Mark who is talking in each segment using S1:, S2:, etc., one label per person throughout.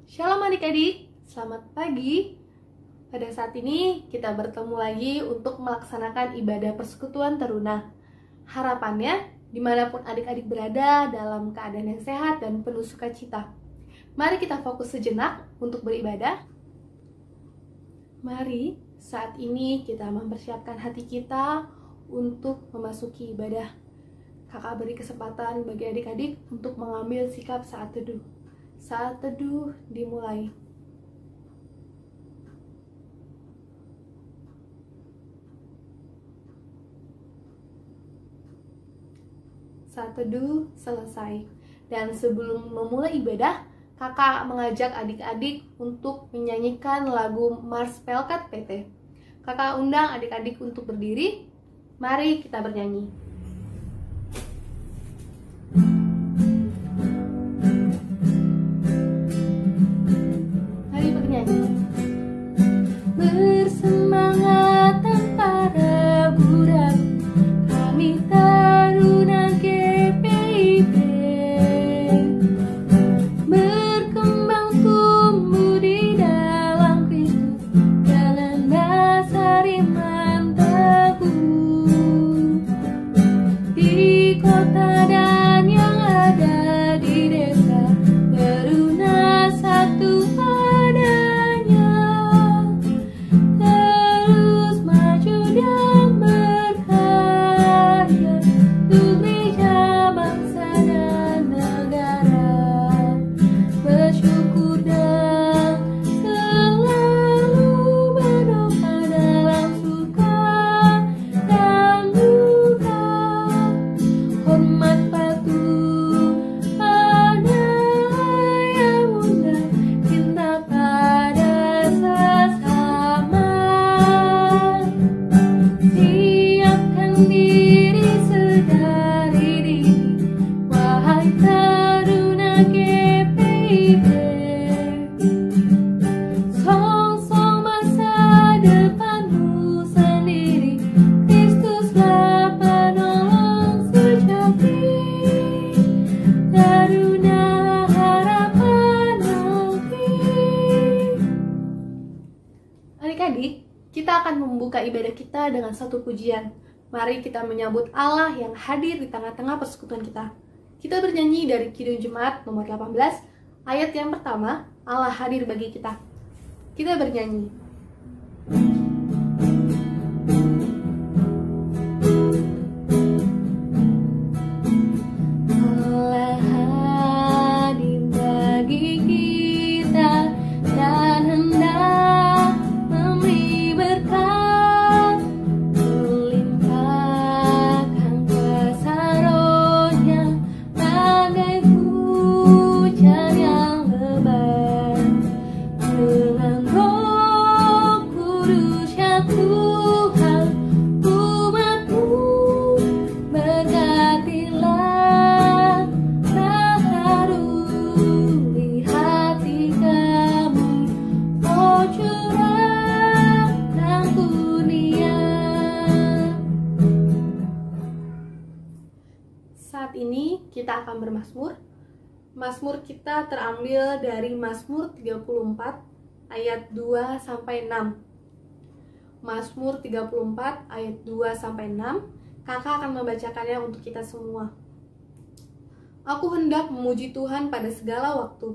S1: Shalom adik-adik, selamat pagi. Pada saat ini kita bertemu lagi untuk melaksanakan ibadah persekutuan teruna. Harapannya, dimanapun adik-adik berada dalam keadaan yang sehat dan penuh sukacita. Mari kita fokus sejenak untuk beribadah. Mari saat ini kita mempersiapkan hati kita untuk memasuki ibadah. Kakak beri kesempatan bagi adik-adik untuk mengambil sikap saat teduh. Saat teduh dimulai. Saat teduh selesai. Dan sebelum memulai ibadah, kakak mengajak adik-adik untuk menyanyikan lagu Mars Pelkat PT. Kakak undang adik-adik untuk berdiri. Mari kita bernyanyi. Bersemangat tanpa ragu-ragu, kami Taruna GPIB berkembang tumbuh di dalam Kristus dalam dasar iman teguh. Di kota dan yang ada di desa, Taruna satu adanya, terus maju dan berkarya untuk gereja, bangsa dan negara. Bersyukur dan selalu berdoa dalam suka dan duka. Hormat patuh pada yang muda, cinta pada sesama. Siapkan diri sedari dini, wahai Taruna GPIB. Song-song masa depanmu sendiri, Kristuslah penolong sejati. Taruna harapan nanti. Adik-adik, kita akan membuka ibadah kita dengan satu pujian. Mari kita menyambut Allah yang hadir di tengah-tengah persekutuan kita. Kita bernyanyi dari Kidung Jemaat nomor 18, ayat yang pertama, Allah hadir bagi kita. Kita bernyanyi. Allah hadir bagi kita dan hendak memberi berkat, melimpahkan kuasa Roh-Nya bagai hujan yang lebat. Dengan Roh Kudus ya Tuhan, umat-Mu berkatilah baharu di hati kami, oh curahkan kurnia. Saat ini kita akan bermazmur. Mazmur kita terambil dari Mazmur 34 ayat 2 sampai 6. Mazmur 34 ayat 2 sampai 6. Kakak akan membacakannya untuk kita semua. Aku hendak memuji Tuhan pada segala waktu.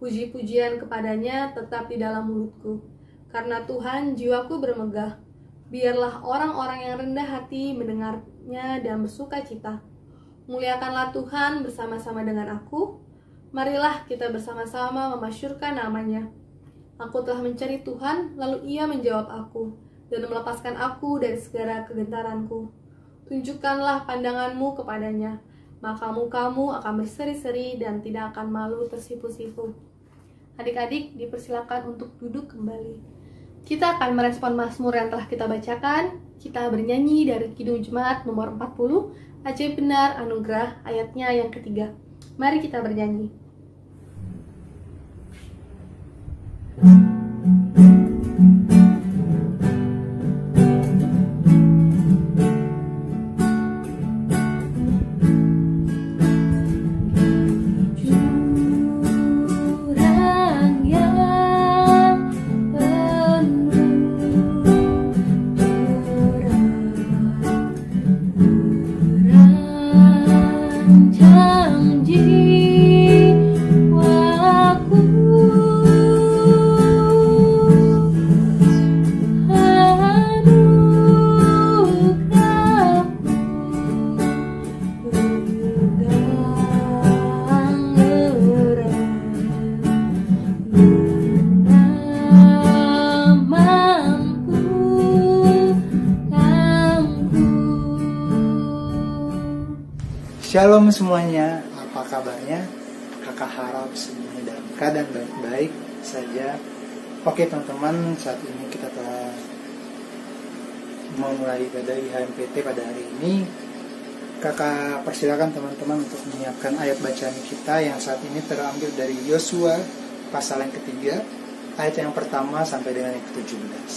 S1: Puji-pujian kepadanya tetap di dalam mulutku. Karena Tuhan jiwaku bermegah. Biarlah orang-orang yang rendah hati mendengarnya dan bersuka cita. Muliakanlah Tuhan bersama-sama dengan aku. Marilah kita bersama-sama memasyurkan namanya. Aku telah mencari Tuhan, lalu Ia menjawab aku, dan melepaskan aku dari segala kegentaranku. Tunjukkanlah pandanganmu kepadanya, maka mukamu akan berseri-seri dan tidak akan malu tersipu-sipu. Adik-adik dipersilakan untuk duduk kembali. Kita akan merespon mazmur yang telah kita bacakan. Kita bernyanyi dari Kidung Jemaat nomor 40, Ajaib Benar Anugerah, ayatnya yang ketiga. Mari kita bernyanyi. Jurang
S2: Shalom semuanya, apa kabarnya? Kakak harap semuanya dalam keadaan baik-baik saja. Oke teman-teman, saat ini kita telah mau mulai ibadah IHMPT pada hari ini. Kakak persilakan teman-teman untuk menyiapkan ayat bacaan kita yang saat ini terambil dari Yosua pasal yang ketiga, ayat yang pertama sampai dengan yang ke-17.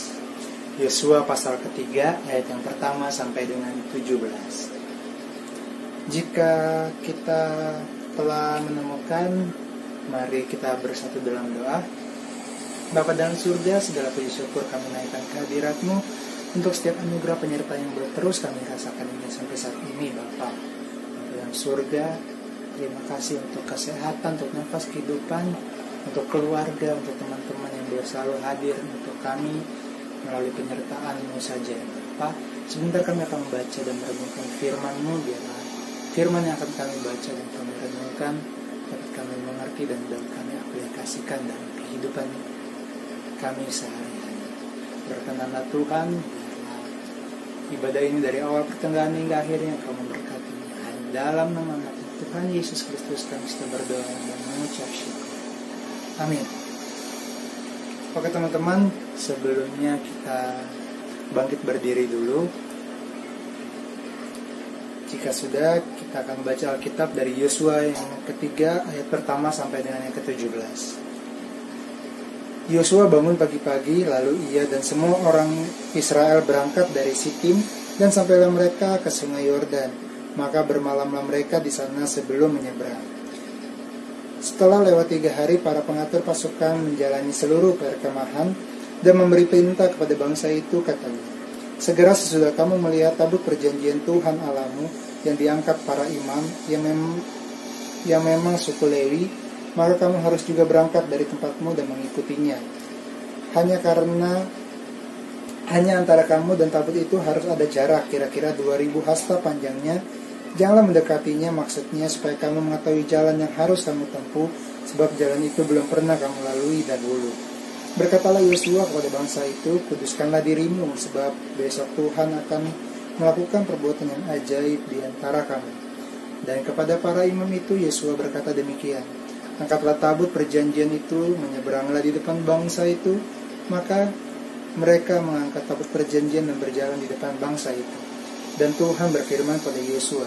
S2: Yosua pasal ketiga, ayat yang pertama sampai dengan 17. Jika kita telah menemukan, mari kita bersatu dalam doa. Bapa dalam surga, segala puji syukur kami naikkan kehadirat-Mu untuk setiap anugerah penyertaan yang terus kami rasakan ini sampai saat ini, Bapa. Dalam surga, terima kasih untuk kesehatan, untuk nafas kehidupan, untuk keluarga, untuk teman-teman yang boleh selalu hadir untuk kami melalui penyertaan-Mu saja, Bapa. Sebentar kami akan membaca dan merenungkan firman-Mu, biarlah firman yang akan kami baca dan kami renungkan dapat kami mengerti dan dapat kami aplikasikan dalam kehidupan kami sehari-hari. Berkenanlah Tuhan, ibadah ini dari awal pertengahan hingga akhirnya Kau memberkatinya. Hanya dalam nama Tuhan Yesus Kristus kami sudah berdoa dan mengucap syukur. Amin. Oke teman-teman, sebelumnya kita bangkit berdiri dulu. Jika sudah, kita akan baca Alkitab dari Yosua yang ketiga, ayat pertama sampai dengan yang ke-17. Yosua bangun pagi-pagi, lalu ia dan semua orang Israel berangkat dari Sitim dan sampailah mereka ke sungai Yordan. Maka bermalamlah mereka di sana sebelum menyeberang. Setelah lewat 3 hari, para pengatur pasukan menjalani seluruh perkemahan dan memberi perintah kepada bangsa itu, katanya, segera sesudah kamu melihat tabut perjanjian Tuhan Allahmu yang diangkat para imam yang memang suku Lewi, maka kamu harus juga berangkat dari tempatmu dan mengikutinya. Hanya antara kamu dan tabut itu harus ada jarak kira-kira 2000 hasta panjangnya. Janganlah mendekatinya, maksudnya supaya kamu mengetahui jalan yang harus kamu tempuh, sebab jalan itu belum pernah kamu lalui dahulu. Berkatalah Yosua kepada bangsa itu, kuduskanlah dirimu, sebab besok Tuhan akan melakukan perbuatan yang ajaib di antara kamu. Dan kepada para imam itu Yosua berkata demikian, angkatlah tabut perjanjian itu, menyeberanglah di depan bangsa itu. Maka mereka mengangkat tabut perjanjian dan berjalan di depan bangsa itu. Dan Tuhan berfirman pada Yosua,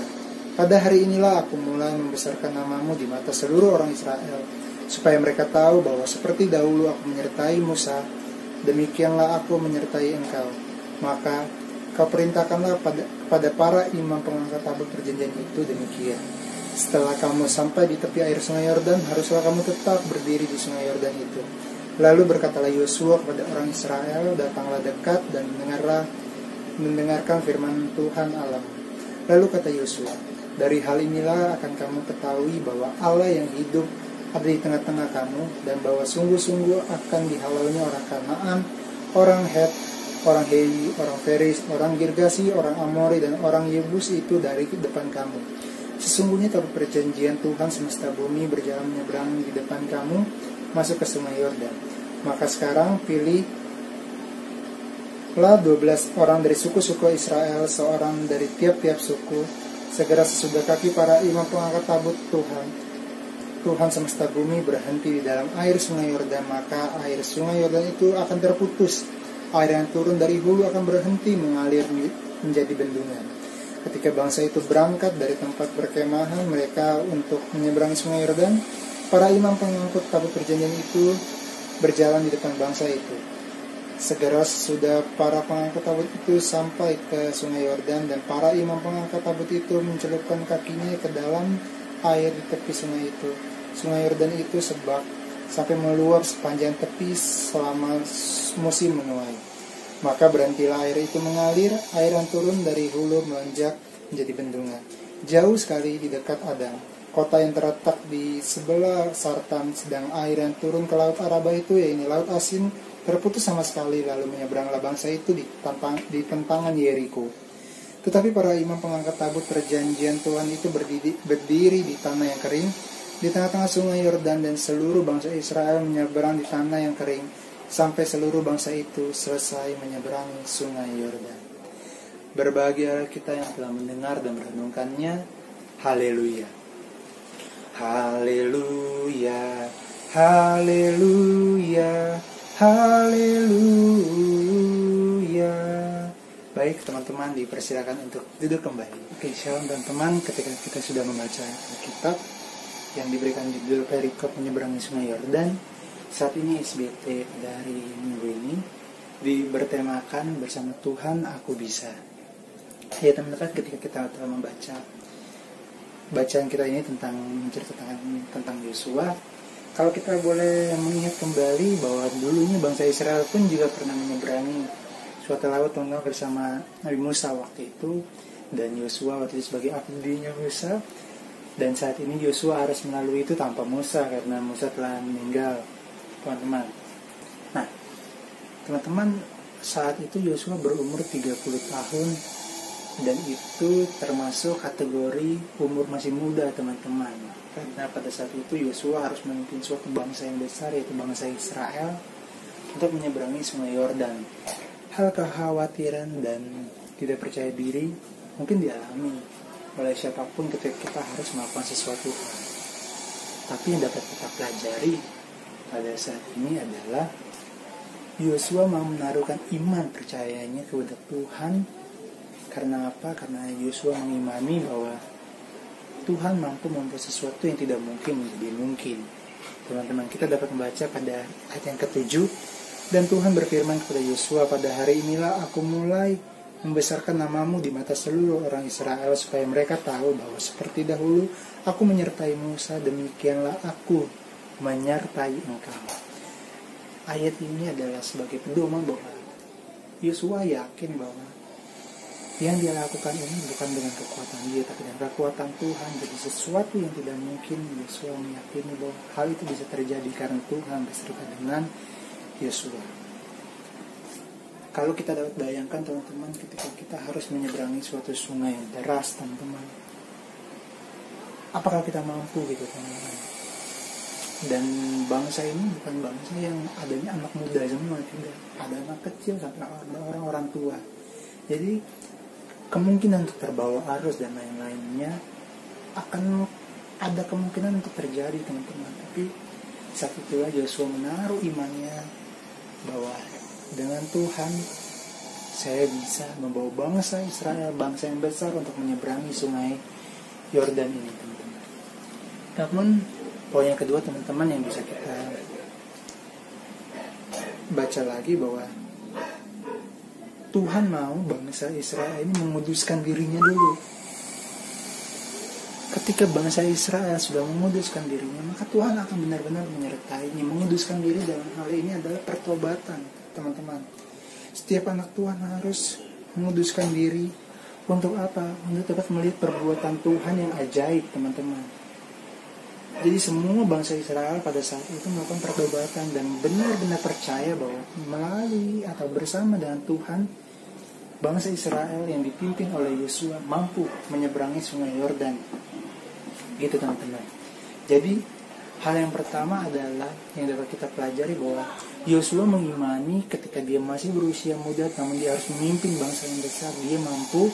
S2: pada hari inilah aku mulai membesarkan namamu di mata seluruh orang Israel, supaya mereka tahu bahwa seperti dahulu aku menyertai Musa, demikianlah aku menyertai engkau. Maka kau perintahkanlah kepada para imam pengangkat tabut perjanjian itu demikian. Setelah kamu sampai di tepi air sungai Yordan, haruslah kamu tetap berdiri di sungai Yordan itu. Lalu berkatalah Yosua kepada orang Israel, datanglah dekat dan mendengarkan firman Tuhan Allah. Lalu kata Yosua, dari hal inilah akan kamu ketahui bahwa Allah yang hidup ada di tengah-tengah kamu, dan bahwa sungguh-sungguh akan dihalaunya orang Kanaan, orang Het, orang Hei, orang Feris, orang Girgasi, orang Amori, dan orang Yebus itu dari depan kamu. Sesungguhnya tabut perjanjian Tuhan semesta bumi berjalan menyeberang di depan kamu, masuk ke sungai Yordan. Maka sekarang pilihlah 12 orang dari suku-suku Israel, seorang dari tiap-tiap suku. Segera sesudah kaki para imam pengangkat tabut Tuhan semesta bumi berhenti di dalam air sungai Yordan, maka air sungai Yordan itu akan terputus. Air yang turun dari hulu akan berhenti mengalir menjadi bendungan. Ketika bangsa itu berangkat dari tempat perkemahan mereka untuk menyeberangi sungai Yordan, para imam pengangkut tabut perjanjian itu berjalan di depan bangsa itu. Segera sesudah para pengangkut tabut itu sampai ke sungai Yordan, dan para imam pengangkat tabut itu mencelupkan kakinya ke dalam air di tepi sungai itu. Sungai Yordan itu sebak sampai meluap sepanjang tepi selama musim menuai. Maka berhentilah air itu mengalir, air yang turun dari hulu melonjak menjadi bendungan. Jauh sekali di dekat Adam, kota yang terletak di sebelah Sartan, sedang air yang turun ke laut Araba itu, yaitu laut asin, terputus sama sekali. Lalu menyeberanglah bangsa itu di tentangan Yeriko. Tetapi para imam pengangkat tabut perjanjian Tuhan itu berdiri di tanah yang kering, di tengah-tengah sungai Yordan, dan seluruh bangsa Israel menyeberang di tanah yang kering, sampai seluruh bangsa itu selesai menyeberangi sungai Yordan. Berbahagialah kita yang telah mendengar dan merenungkannya. Haleluya. Haleluya. Haleluya. Haleluya. Baik teman-teman, dipersilakan untuk duduk kembali. Oke, shalom teman-teman. Ketika kita sudah membaca Alkitab yang diberikan judul Perikop Menyeberangi Sungai Yordan, saat ini SBT dari minggu ini bertemakan bersama Tuhan Aku Bisa. Ya teman-teman, ketika kita telah membaca bacaan kita ini menceritakan tentang Yosua, kalau kita boleh mengingat kembali bahwa dulunya bangsa Israel pun juga pernah menyeberangi suatu laut bersama Nabi Musa waktu itu, dan Yosua waktu itu sebagai abdinya Musa, dan saat ini Yosua harus melalui itu tanpa Musa karena Musa telah meninggal, teman-teman. Nah, teman-teman, saat itu Yosua berumur 30 tahun, dan itu termasuk kategori umur masih muda, teman-teman. Karena pada saat itu Yosua harus memimpin suatu bangsa yang besar, yaitu bangsa Israel, untuk menyeberangi Sungai Yordan. Hal kekhawatiran dan tidak percaya diri mungkin dialami oleh siapapun ketika kita harus melakukan sesuatu. Tapi yang dapat kita pelajari pada saat ini adalah Yosua mau menaruhkan iman percayanya kepada Tuhan. Karena apa? Karena Yosua mengimani bahwa Tuhan mampu membuat sesuatu yang tidak mungkin menjadi mungkin. Teman-teman, kita dapat membaca pada ayat yang ke-7, dan Tuhan berfirman kepada Yosua, pada hari inilah aku mulai membesarkan namamu di mata seluruh orang Israel, supaya mereka tahu bahwa seperti dahulu aku menyertai Musa, demikianlah aku menyertai engkau. Ayat ini adalah sebagai pedoman bahwa Yosua yakin bahwa yang dia lakukan ini bukan dengan kekuatan dia, tapi dengan kekuatan Tuhan. Jadi sesuatu yang tidak mungkin, Yosua meyakini bahwa hal itu bisa terjadi karena Tuhan beserta dengan Yosua. Kalau kita dapat bayangkan teman-teman, ketika kita harus menyeberangi suatu sungai yang deras, teman-teman, apakah kita mampu gitu, teman-teman? Dan bangsa ini bukan bangsa yang adanya anak muda semua, tidak. Ada anak kecil sampai orang-orang tua. Jadi kemungkinan untuk terbawa arus dan lain-lainnya akan ada kemungkinan untuk terjadi, teman-teman. Tapi saat itulah Yosua menaruh imannya bahwa dengan Tuhan saya bisa membawa bangsa Israel, bangsa yang besar, untuk menyeberangi Sungai Yordan ini, teman-teman. Namun poin yang kedua, teman-teman, yang bisa kita baca lagi bahwa Tuhan mau bangsa Israel ini menguduskan dirinya dulu. Ketika bangsa Israel sudah menguduskan dirinya, maka Tuhan akan benar-benar menyertainya. Menguduskan diri dalam hal ini adalah pertobatan, teman-teman. Setiap anak Tuhan harus menguduskan diri. Untuk apa? Untuk dapat melihat perbuatan Tuhan yang ajaib, teman-teman. Jadi semua bangsa Israel pada saat itu melakukan pertobatan dan benar-benar percaya bahwa melalui atau bersama dengan Tuhan, bangsa Israel yang dipimpin oleh Yosua mampu menyeberangi Sungai Yordan. Gitu, teman-teman. Jadi hal yang pertama adalah yang dapat kita pelajari bahwa Yosua mengimani ketika dia masih berusia muda, namun dia harus memimpin bangsa yang besar. Dia mampu.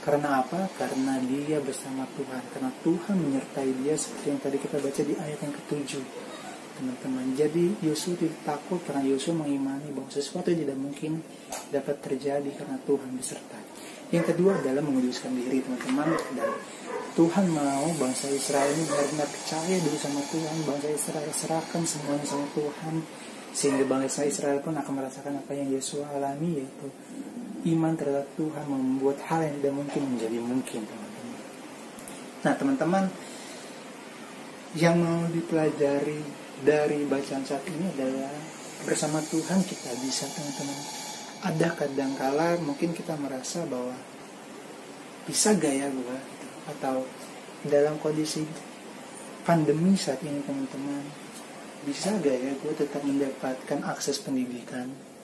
S2: Karena apa? Karena dia bersama Tuhan. Karena Tuhan menyertai dia, seperti yang tadi kita baca di ayat yang ke-7, teman-teman. Jadi Yosua tidak takut karena Yosua mengimani bahwa sesuatu yang tidak mungkin dapat terjadi karena Tuhan beserta. Yang kedua adalah menguduskan diri, teman-teman. Dan Tuhan mau bangsa Israel ini benar-benar percaya dulu sama Tuhan. Bangsa Israel serahkan semuanya sama Tuhan, sehingga bangsa Israel pun akan merasakan apa yang Yosua alami, yaitu iman terhadap Tuhan membuat hal yang tidak mungkin menjadi mungkin, teman-teman. Nah, teman-teman, yang mau dipelajari dari bacaan saat ini adalah bersama Tuhan kita bisa, teman-teman. Ada kadangkala mungkin kita merasa bahwa bisa gak ya gue gitu. Atau dalam kondisi pandemi saat ini, teman-teman, bisa gak ya gue tetap mendapatkan akses pendidikan?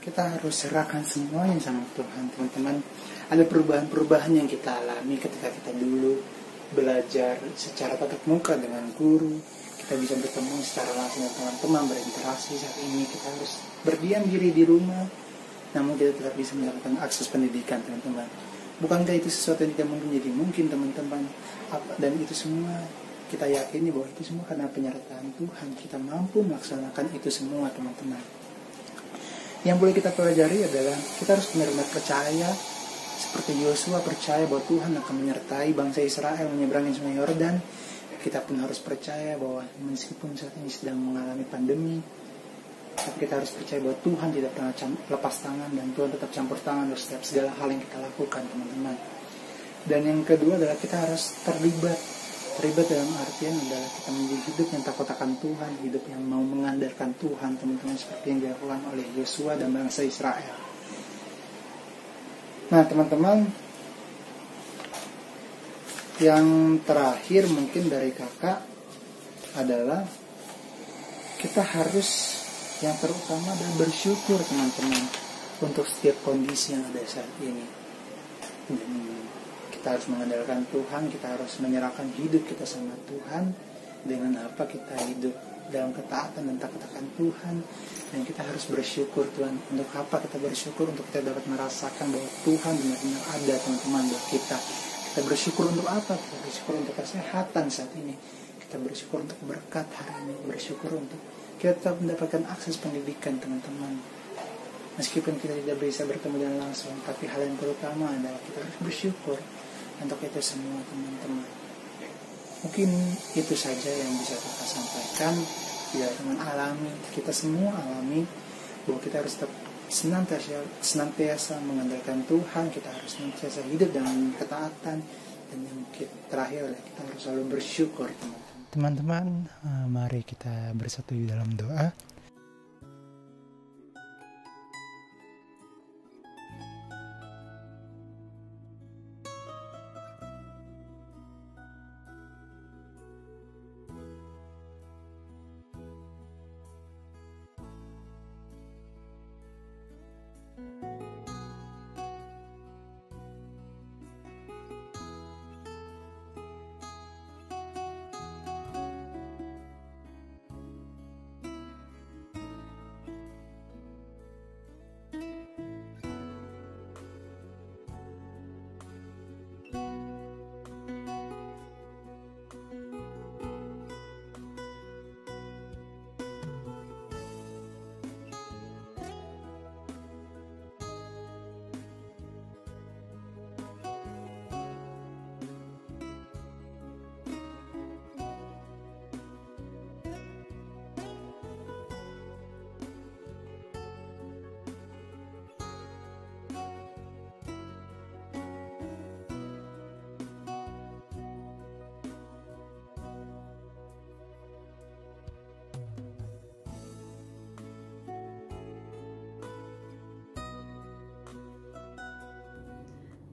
S2: Kita harus serahkan semuanya sama Tuhan, teman-teman. Ada perubahan-perubahan yang kita alami ketika kita dulu belajar secara tatap muka dengan guru. Kita bisa bertemu secara langsung dengan teman-teman, berinteraksi. Saat ini kita harus berdiam diri di rumah, namun kita tetap bisa mendapatkan akses pendidikan, teman-teman. Bukankah itu sesuatu yang tidak mungkin jadi mungkin, teman-teman? Dan itu semua kita yakini bahwa itu semua karena penyertaan Tuhan. Kita mampu melaksanakan itu semua, teman-teman. Yang boleh kita pelajari adalah kita harus benar-benar percaya, seperti Yosua percaya bahwa Tuhan akan menyertai bangsa Israel menyeberangi Sungai Yordan. Kita pun harus percaya bahwa meskipun saat ini sedang mengalami pandemi, tapi kita harus percaya bahwa Tuhan tidak pernah lepas tangan, dan Tuhan tetap campur tangan dalam setiap segala hal yang kita lakukan, teman-teman. Dan yang kedua adalah kita harus terlibat dalam artian adalah kita menjadi hidup yang takut akan Tuhan, hidup yang mau mengandalkan Tuhan, teman-teman, seperti yang dilakukan oleh Yosua dan bangsa Israel. Nah, teman-teman, yang terakhir mungkin dari kakak adalah kita harus yang terutama dan bersyukur, teman-teman, untuk setiap kondisi yang ada saat ini. Dan kita harus mengandalkan Tuhan, kita harus menyerahkan hidup kita sama Tuhan. Dengan apa kita hidup dalam ketaatan dan takut akan Tuhan. Dan kita harus bersyukur, Tuhan. Untuk apa kita bersyukur? Untuk kita dapat merasakan bahwa Tuhan benar-benar ada, teman-teman, buat kita. Kita bersyukur untuk apa? Kita bersyukur untuk kesehatan saat ini. Kita bersyukur untuk berkat hari ini. Bersyukur untuk kita tetap mendapatkan akses pendidikan, teman-teman. Meskipun kita tidak bisa bertemu dengan langsung, tapi hal yang terutama adalah kita harus bersyukur untuk itu semua, teman-teman. Mungkin itu saja yang bisa kita sampaikan. Ya, teman, alami, kita semua alami bahwa kita harus tetap senantiasa mengandalkan Tuhan. Kita harus senantiasa hidup dengan ketaatan. Dan yang terakhir adalah kita harus selalu bersyukur, teman-teman. Teman-teman, mari kita bersatu dalam doa.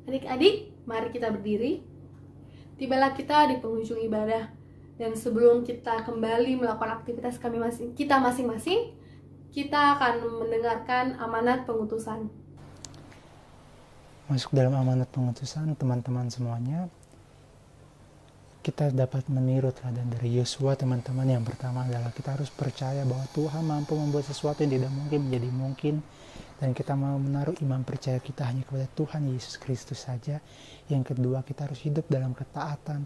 S1: Adik-adik, mari kita berdiri. Tibalah kita di penghujung ibadah. Dan sebelum kita kembali melakukan aktivitas kita masing-masing, kita akan mendengarkan amanat pengutusan.
S2: Masuk dalam amanat pengutusan, teman-teman semuanya, kita dapat meniru teladan dari Yosua, teman-teman. Yang pertama adalah kita harus percaya bahwa Tuhan mampu membuat sesuatu yang tidak mungkin menjadi mungkin. Dan kita mau menaruh iman percaya kita hanya kepada Tuhan Yesus Kristus saja. Yang kedua, kita harus hidup dalam ketaatan.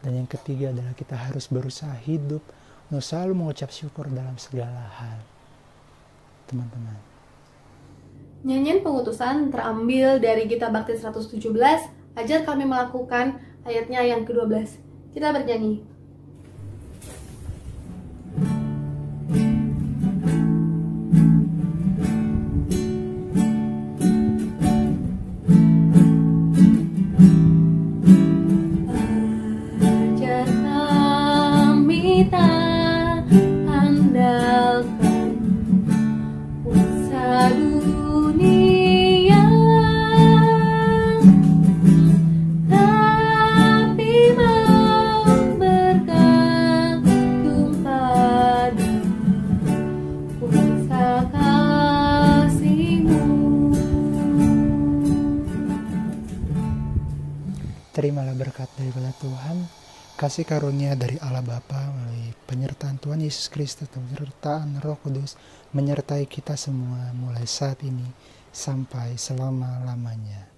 S2: Dan yang ketiga adalah kita harus berusaha hidup untuk selalu mengucap syukur dalam segala hal. Teman-teman.
S1: Nyanyian pengutusan terambil dari Gita Bakti 117, ajar kami melakukan, ayatnya yang ke-12. Kita bernyanyi.
S2: Terimalah berkat daripada Tuhan, kasih karunia dari Allah Bapa melalui penyertaan Tuhan Yesus Kristus dan penyertaan Roh Kudus menyertai kita semua mulai saat ini sampai selama-lamanya.